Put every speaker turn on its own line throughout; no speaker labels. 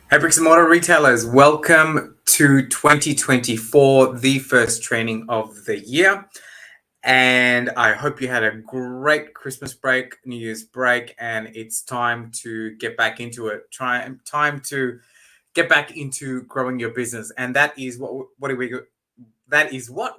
Hey, bricks and mortar retailers, welcome to 2024, the first training of the year. And I hope you had a great Christmas break, New Year's break, and it's time to get back into it. Time to get back into growing your business, and that is what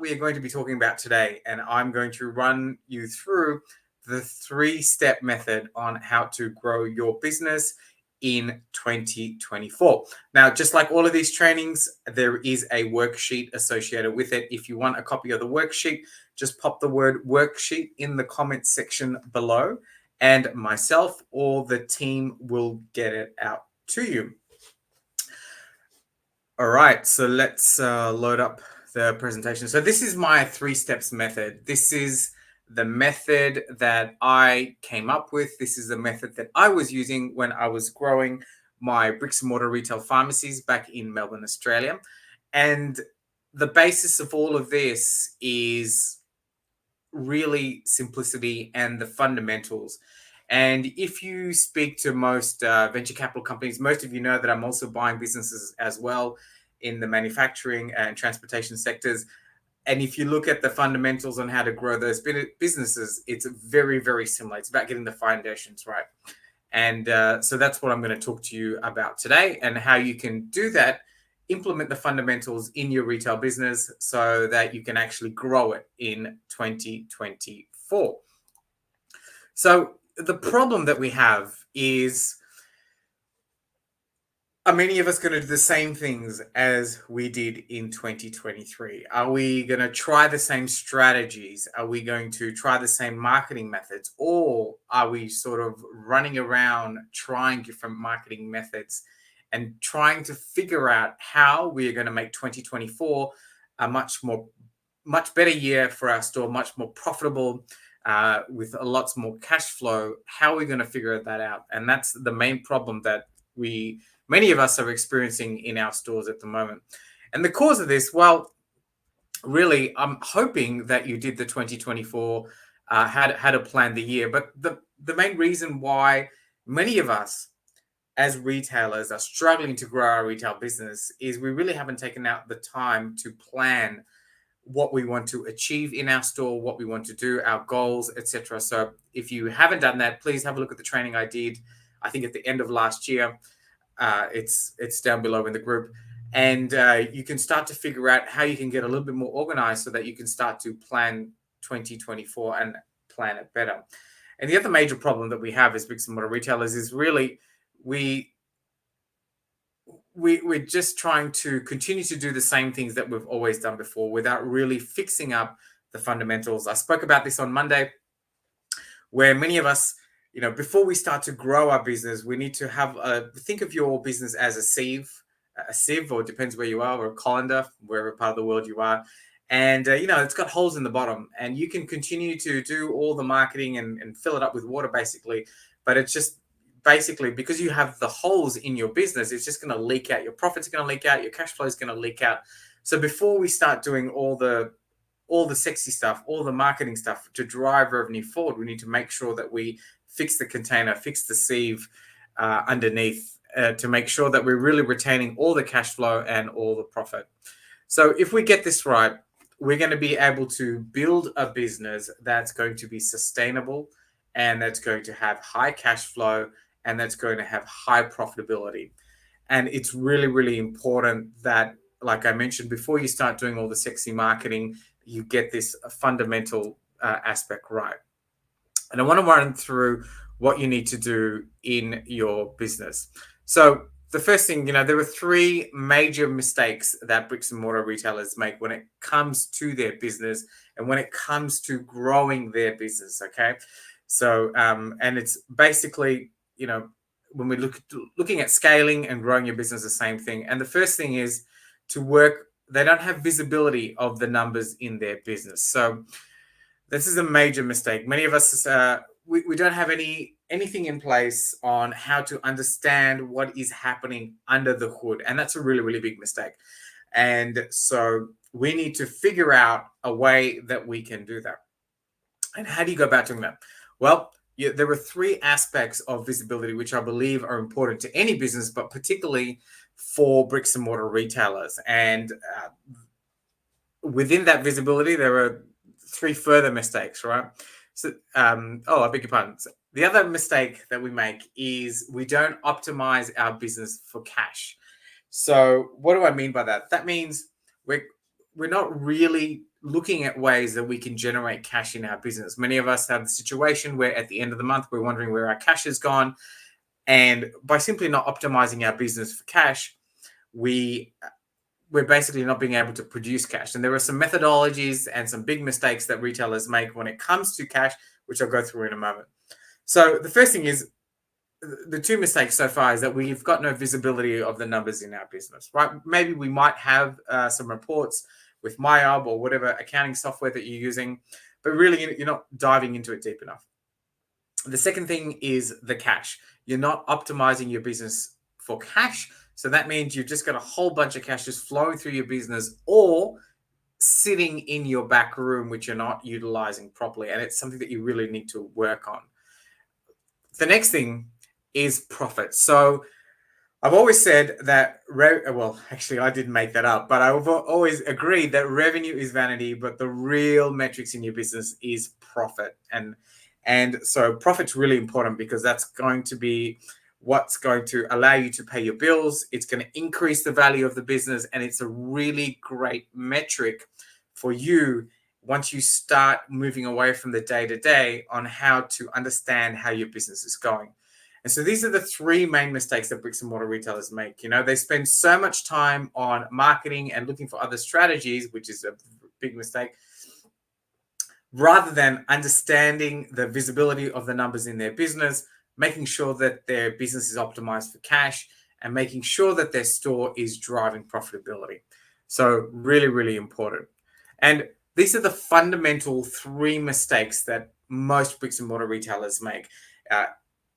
we are going to be talking about today. And I'm going to run you through the 3-step method on how to grow your business in 2024. Now, just like all of these trainings, there is a worksheet associated with it. If you want a copy of the worksheet, just pop the word worksheet in the comments section below, and myself or the team will get it out to you. All right, so let's load up the presentation. So this is my 3 steps method. This is the method that I came up with. This is the method that I was using when I was growing my bricks and mortar retail pharmacies back in Melbourne, Australia. And the basis of all of this is really simplicity and the fundamentals. And if you speak to most venture capital companies, most of you know that I'm also buying businesses as well in the manufacturing and transportation sectors. And if you look at the fundamentals on how to grow those businesses, it's very, very similar. It's about getting the foundations right. And so that's what I'm going to talk to you about today, and how you can do that, implement the fundamentals in your retail business so that you can actually grow it in 2024. So the problem that we have is, are many of us going to do the same things as we did in 2023? Are we going to try the same strategies? Are we going to try the same marketing methods? Or are we sort of running around trying different marketing methods and trying to figure out how we are going to make 2024 a much better year for our store, much more profitable, with lots more cash flow? How are we going to figure that out? And that's the main problem that many of us are experiencing in our stores at the moment. And the cause of this, well, really, I'm hoping that you did the 2024, how to plan the year. But the main reason why many of us as retailers are struggling to grow our retail business is we really haven't taken out the time to plan what we want to achieve in our store, what we want to do, our goals, etc. So if you haven't done that, please have a look at the training I did, I think at the end of last year. It's down below in the group, and you can start to figure out how you can get a little bit more organized so that you can start to plan 2024 and plan it better. And the other major problem that we have as bricks and mortar retailers is really we're just trying to continue to do the same things that we've always done before without really fixing up the fundamentals. I spoke about this on Monday, where many of us, before we start to grow our business, we need to think of your business as a sieve, or it depends where you are, or a colander, wherever part of the world you are. And, it's got holes in the bottom, and you can continue to do all the marketing and fill it up with water, basically. But it's just basically because you have the holes in your business, it's just going to leak out. Your profits are going to leak out. Your cash flow is going to leak out. So before we start doing all the sexy stuff, all the marketing stuff to drive revenue forward, we need to make sure that we fix the container, fix the sieve underneath, to make sure that we're really retaining all the cash flow and all the profit. So if we get this right, we're going to be able to build a business that's going to be sustainable, and that's going to have high cash flow, and that's going to have high profitability. And it's really, really important that, like I mentioned, before you start doing all the sexy marketing, you get this fundamental aspect right. And I want to run through what you need to do in your business. So the first thing, there are 3 major mistakes that bricks and mortar retailers make when it comes to their business and when it comes to growing their business. Okay. So, and it's basically, when we're looking at scaling and growing your business, the same thing. And the first thing is they don't have visibility of the numbers in their business. So this is a major mistake. Many of us, we don't have anything in place on how to understand what is happening under the hood. And that's a really, really big mistake. And so we need to figure out a way that we can do that. And how do you go about doing that? Well, there are three aspects of visibility which I believe are important to any business, but particularly for bricks and mortar retailers. And within that visibility, there are three further mistakes, right? So, I beg your pardon. So the other mistake that we make is we don't optimize our business for cash. So, what do I mean by that? That means we're we're not really looking at ways that we can generate cash in our business. Many of us have the situation where at the end of the month we're wondering where our cash has gone, and by simply not optimizing our business for cash, we we're basically not being able to produce cash. And there are some methodologies and some big mistakes that retailers make when it comes to cash, which I'll go through in a moment. So the first thing is the two mistakes so far is that we've got no visibility of the numbers in our business, right? Maybe we might have some reports with MyOb or whatever accounting software that you're using, but really you're not diving into it deep enough. The second thing is the cash. You're not optimizing your business for cash. So that means you've just got a whole bunch of cash just flowing through your business or sitting in your back room, which you're not utilizing properly. And it's something that you really need to work on. The next thing is profit. So I've always said that, well, actually, I didn't make that up, but I've always agreed that revenue is vanity, but the real metrics in your business is profit. And so profit's really important because that's going to be what's going to allow you to pay your bills. It's going to increase the value of the business, and it's a really great metric for you once you start moving away from the day-to-day on how to understand how your business is going. And so these are the three main mistakes that bricks and mortar retailers make. They spend so much time on marketing and looking for other strategies, which is a big mistake, rather than understanding the visibility of the numbers in their business, making sure that their business is optimized for cash, and making sure that their store is driving profitability. So really, really important. And these are the fundamental three mistakes that most bricks and mortar retailers make.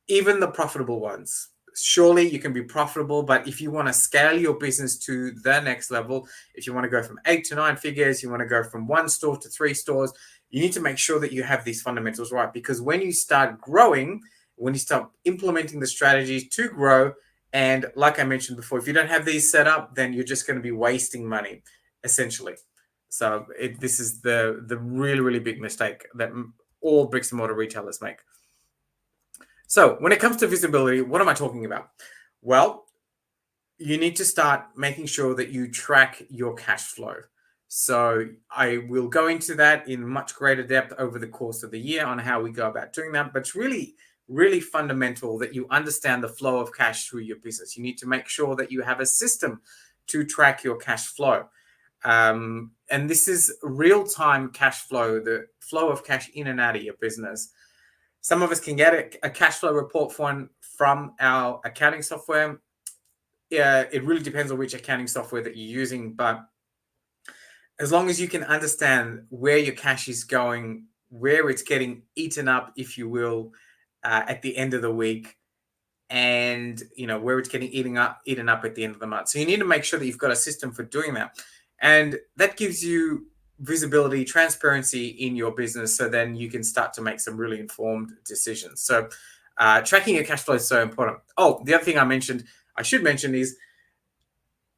Even the profitable ones. Surely you can be profitable, but if you want to scale your business to the next level, if you want to go from 8 to 9 figures, you want to go from 1 store to 3 stores, you need to make sure that you have these fundamentals right. Because when you start growing, when you start implementing the strategies to grow, and like I mentioned before, if you don't have these set up, then you're just going to be wasting money, essentially. So this is the really, really big mistake that all bricks and mortar retailers make. So when it comes to visibility, what am I talking about? Well, you need to start making sure that you track your cash flow. So I will go into that in much greater depth over the course of the year on how we go about doing that. But it's really, really fundamental that you understand the flow of cash through your business. You need to make sure that you have a system to track your cash flow. And this is real-time cash flow, the flow of cash in and out of your business. Some of us can get a cash flow report from our accounting software. Yeah, it really depends on which accounting software that you're using. But as long as you can understand where your cash is going, where it's getting eaten up, if you will, at the end of the week, and where it's getting eaten up at the end of the month. So you need to make sure that you've got a system for doing that. And that gives you visibility, transparency in your business, so then you can start to make some really informed decisions. So tracking your cash flow is so important. Oh, the other thing I should mention is,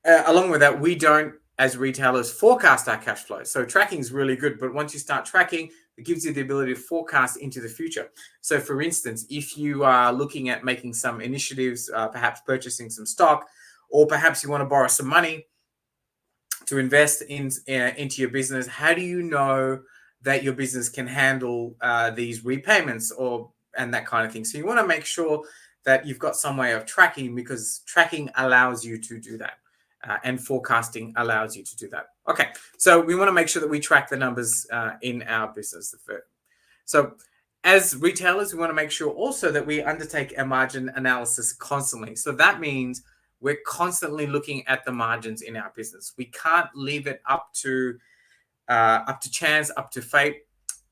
along with that, we don't, as retailers, forecast our cash flow. So tracking is really good, but once you start tracking, it gives you the ability to forecast into the future. So for instance, if you are looking at making some initiatives, perhaps purchasing some stock, or perhaps you want to borrow some money to invest into your business, how do you know that your business can handle these repayments and that kind of thing? So you want to make sure that you've got some way of tracking, because tracking allows you to do that, and forecasting allows you to do that. Okay, so we want to make sure that we track the numbers in our business. So as retailers, we want to make sure also that we undertake a margin analysis constantly. So that means we're constantly looking at the margins in our business. We can't leave it up to chance, up to fate.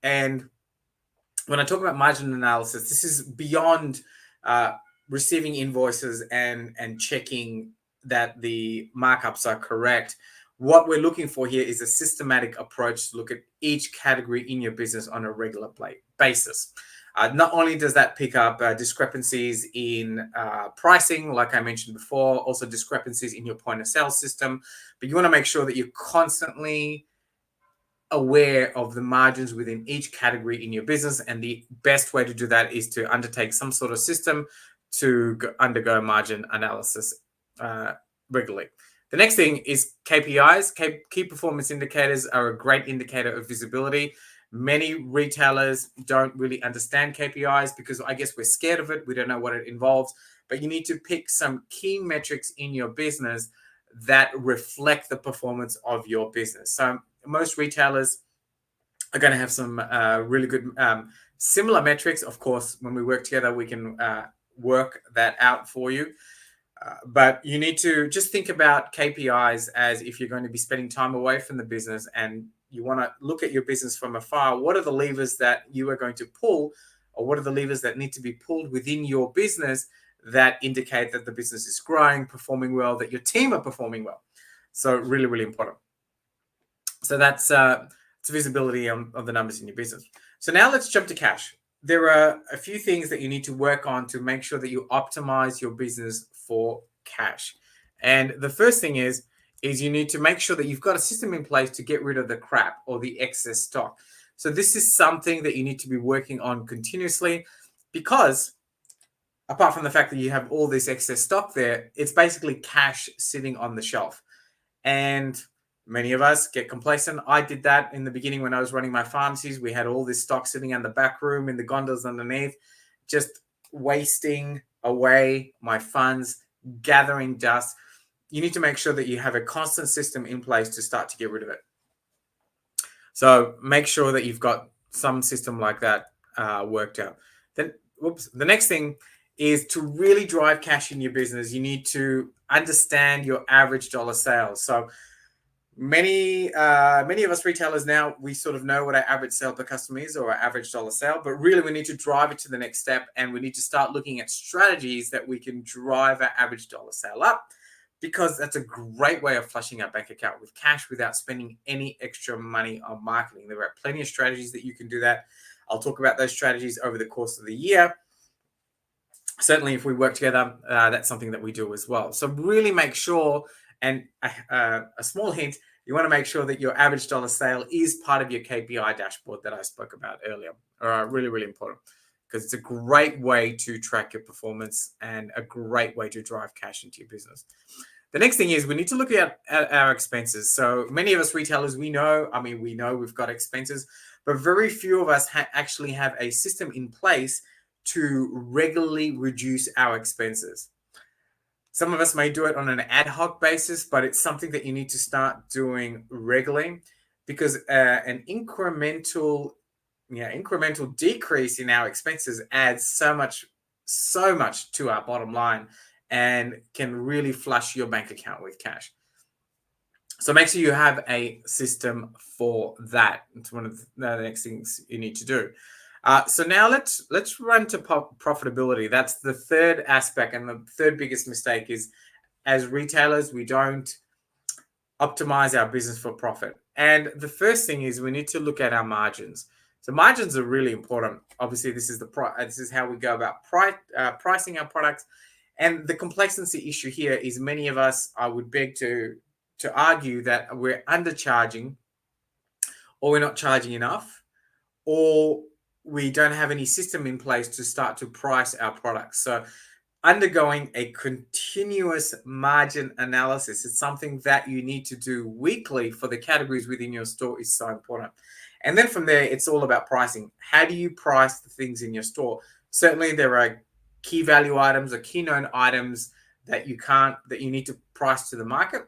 And when I talk about margin analysis, this is beyond receiving invoices and checking that the markups are correct. What we're looking for here is a systematic approach to look at each category in your business on a regular basis. Not only does that pick up discrepancies in pricing, like I mentioned before, also discrepancies in your point of sale system, but you want to make sure that you're constantly aware of the margins within each category in your business. And the best way to do that is to undertake some sort of system to undergo margin analysis regularly. The next thing is KPIs. Key performance indicators are a great indicator of visibility. Many retailers don't really understand KPIs because I guess we're scared of it. We don't know what it involves, but you need to pick some key metrics in your business that reflect the performance of your business. So most retailers are going to have some really good similar metrics. Of course, when we work together, we can work that out for you. But you need to just think about KPIs as if you're going to be spending time away from the business and you want to look at your business from afar. What are the levers that you are going to pull, or what are the levers that need to be pulled within your business that indicate that the business is growing, performing well, that your team are performing well? So really, really important. So that's it's visibility of the numbers in your business. So now let's jump to cash. There are a few things that you need to work on to make sure that you optimize your business for cash. And the first thing is you need to make sure that you've got a system in place to get rid of the crap or the excess stock. So this is something that you need to be working on continuously, because apart from the fact that you have all this excess stock there, it's basically cash sitting on the shelf. And many of us get complacent. I did that in the beginning when I was running my pharmacies. We had all this stock sitting in the back room in the gondolas underneath, just wasting away my funds, gathering dust. You need to make sure that you have a constant system in place to start to get rid of it. So make sure that you've got some system like that worked out. Then, the next thing is to really drive cash in your business. You need to understand your average dollar sales. So many of us retailers now, we sort of know what our average sale per customer is, or our average dollar sale, but really we need to drive it to the next step, and we need to start looking at strategies that we can drive our average dollar sale up, because that's a great way of flushing our bank account with cash without spending any extra money on marketing. There are plenty of strategies that you can do that. I'll talk about those strategies over the course of the year. Certainly, if we work together, that's something that we do as well. So really make sure, and a small hint, you want to make sure that your average dollar sale is part of your KPI dashboard that I spoke about earlier. Really, really important, because it's a great way to track your performance and a great way to drive cash into your business. The next thing is we need to look at our expenses. So many of us retailers, we know we've got expenses, but very few of us actually have a system in place to regularly reduce our expenses. Some of us may do it on an ad hoc basis, but it's something that you need to start doing regularly, because an incremental decrease in our expenses adds so much to our bottom line and can really flush your bank account with cash. So make sure you have a system for that. It's one of the next things you need to do. So now let's run to profitability. That's the third aspect, and the third biggest mistake is, as retailers, we don't optimize our business for profit. And the first thing is we need to look at our margins. So margins are really important. Obviously, this is how we go about pricing our products. And the complacency issue here is many of us, I would beg to argue, that we're undercharging, or we're not charging enough, or we don't have any system in place to start to price our products. So undergoing a continuous margin analysis is something that you need to do weekly for the categories within your store is so important. And then from there, it's all about pricing. How do you price the things in your store? Certainly there are key value items or key known items that you need to price to the market.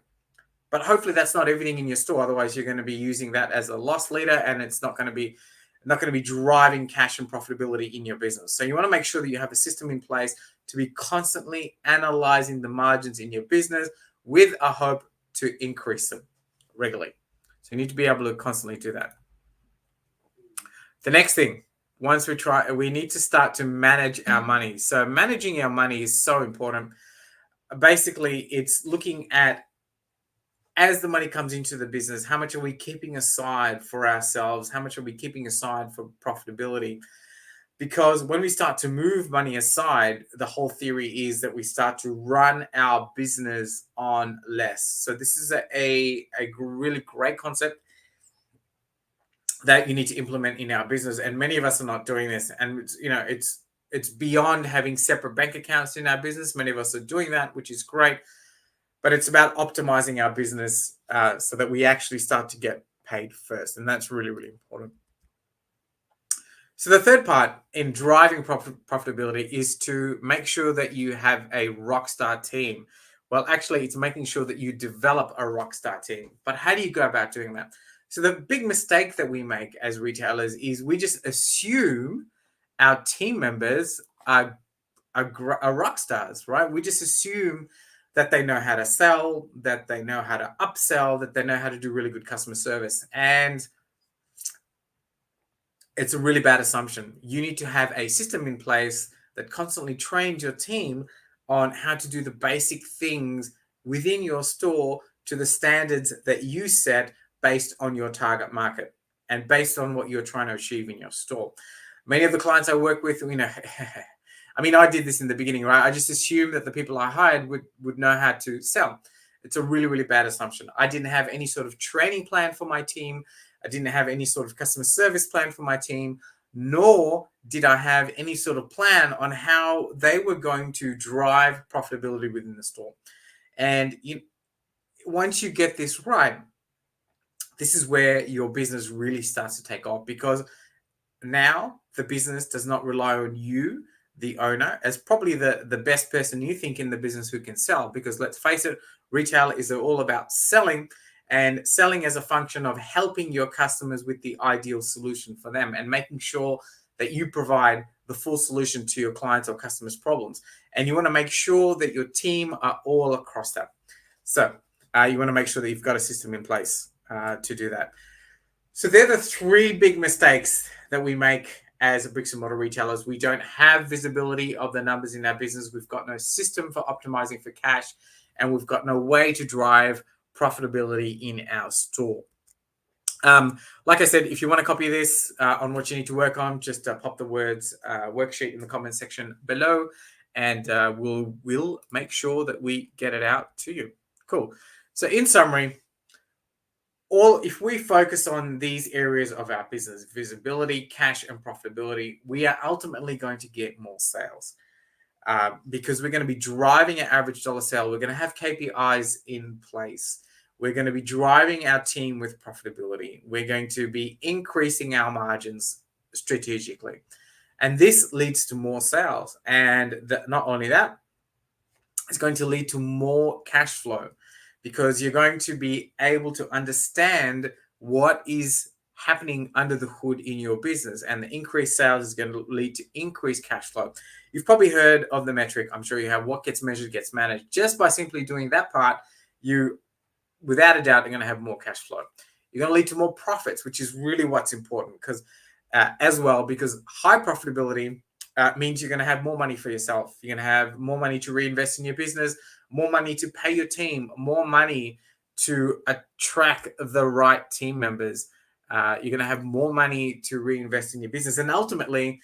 But hopefully that's not everything in your store. Otherwise, you're going to be using that as a loss leader, and it's not going to be driving cash and profitability in your business. So you want to make sure that you have a system in place to be constantly analyzing the margins in your business with a hope to increase them regularly. So you need to be able to constantly do that. The next thing, we need to start to manage our money. So managing our money is so important. Basically, it's looking at, as the money comes into the business, how much are we keeping aside for ourselves? How much are we keeping aside for profitability? Because when we start to move money aside, the whole theory is that we start to run our business on less. So this is a really great concept that you need to implement in our business, and many of us are not doing this. And it's beyond having separate bank accounts in our business. Many of us are doing that, which is great, but it's about optimizing our business so that we actually start to get paid first, and that's really, really important. So the third part in driving profitability is to make sure that you have a rockstar team. Well, actually, it's making sure that you develop a rockstar team. But how do you go about doing that? So the big mistake that we make as retailers is we just assume our team members are rock stars, right? We just assume that they know how to sell, that they know how to upsell, that they know how to do really good customer service. And it's a really bad assumption. You need to have a system in place that constantly trains your team on how to do the basic things within your store to the standards that you set based on your target market and based on what you're trying to achieve in your store. Many of the clients I work with, I mean, I did this in the beginning, right? I just assumed that the people I hired would know how to sell. It's a really, really bad assumption. I didn't have any sort of training plan for my team. I didn't have any sort of customer service plan for my team, nor did I have any sort of plan on how they were going to drive profitability within the store. And once you get this right, this is where your business really starts to take off, because now the business does not rely on you, the owner, as probably the best person you think in the business who can sell. Because let's face it, retail is all about selling, and selling as a function of helping your customers with the ideal solution for them and making sure that you provide the full solution to your clients' or customers' problems. And you want to make sure that your team are all across that. So you want to make sure that you've got a system in place to do that. So they're the three big mistakes that we make as a bricks and mortar retailers. We don't have visibility of the numbers in our business. We've got no system for optimizing for cash, and we've got no way to drive profitability in our store. Like I said, if you want to copy this on what you need to work on, just pop the words worksheet in the comment section below, and we'll make sure that we get it out to you. Cool. So in summary, if we focus on these areas of our business, visibility, cash, and profitability, we are ultimately going to get more sales. Because we're going to be driving an average dollar sale. We're going to have KPIs in place. We're going to be driving our team with profitability. We're going to be increasing our margins strategically. And this leads to more sales. And not only that, it's going to lead to more cash flow, because you're going to be able to understand what is happening under the hood in your business, and the increased sales is going to lead to increased cash flow. You've probably heard of the metric. I'm sure you have. What gets measured gets managed. Just by simply doing that part, you, without a doubt, are going to have more cash flow. You're going to lead to more profits, which is really what's important, because because high profitability means you're going to have more money for yourself. You're going to have more money to reinvest in your business, more money to pay your team, more money to attract the right team members. You're going to have more money to reinvest in your business, and ultimately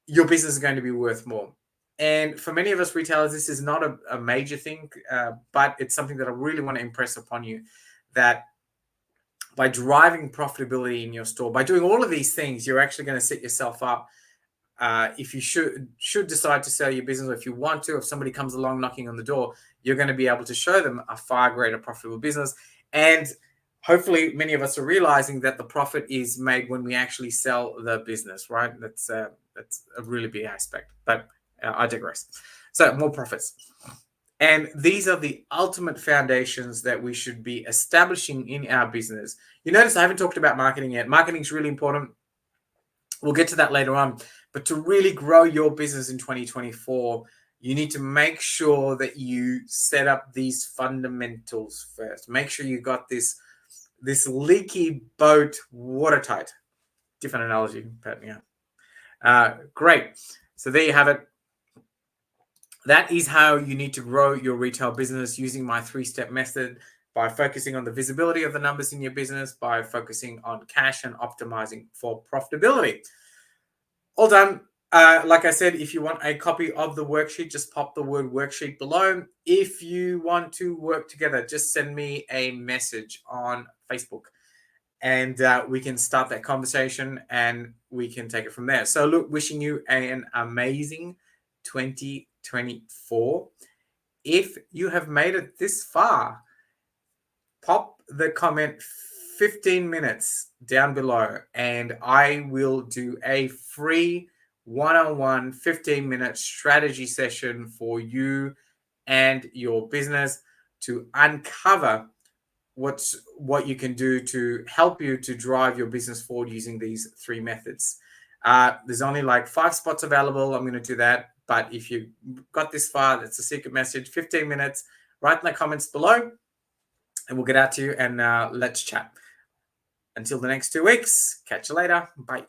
your business is going to be worth more. And for many of us retailers, this is not a major thing, but it's something that I really want to impress upon you, that by driving profitability in your store, by doing all of these things, you're actually going to set yourself up. If you should decide to sell your business, or if you want to, if somebody comes along knocking on the door, you're going to be able to show them a far greater profitable business. And hopefully many of us are realizing that the profit is made when we actually sell the business, right? That's a really big aspect, but I digress. So more profits. And these are the ultimate foundations that we should be establishing in our business. You notice I haven't talked about marketing yet. Marketing is really important. We'll get to that later on. But to really grow your business in 2024, you need to make sure that you set up these fundamentals first. Make sure you got this leaky boat watertight. Different analogy, but yeah. Great. So there you have it. That is how you need to grow your retail business, using my 3-step method, by focusing on the visibility of the numbers in your business, by focusing on cash and optimizing for profitability. All done. Like I said, if you want a copy of the worksheet, just pop the word worksheet below. If you want to work together, just send me a message on Facebook, and we can start that conversation and we can take it from there. So, look, wishing you an amazing 2024. If you have made it this far, pop the comment 15 minutes down below, and I will do a free one-on-one 15-minute strategy session for you and your business to uncover what you can do to help you to drive your business forward using these 3 methods. There's only like 5 spots available. I'm going to do that. But if you got this far, that's a secret message. 15 minutes. Write in the comments below, and we'll get out to you and let's chat. Until the next 2 weeks, catch you later. Bye.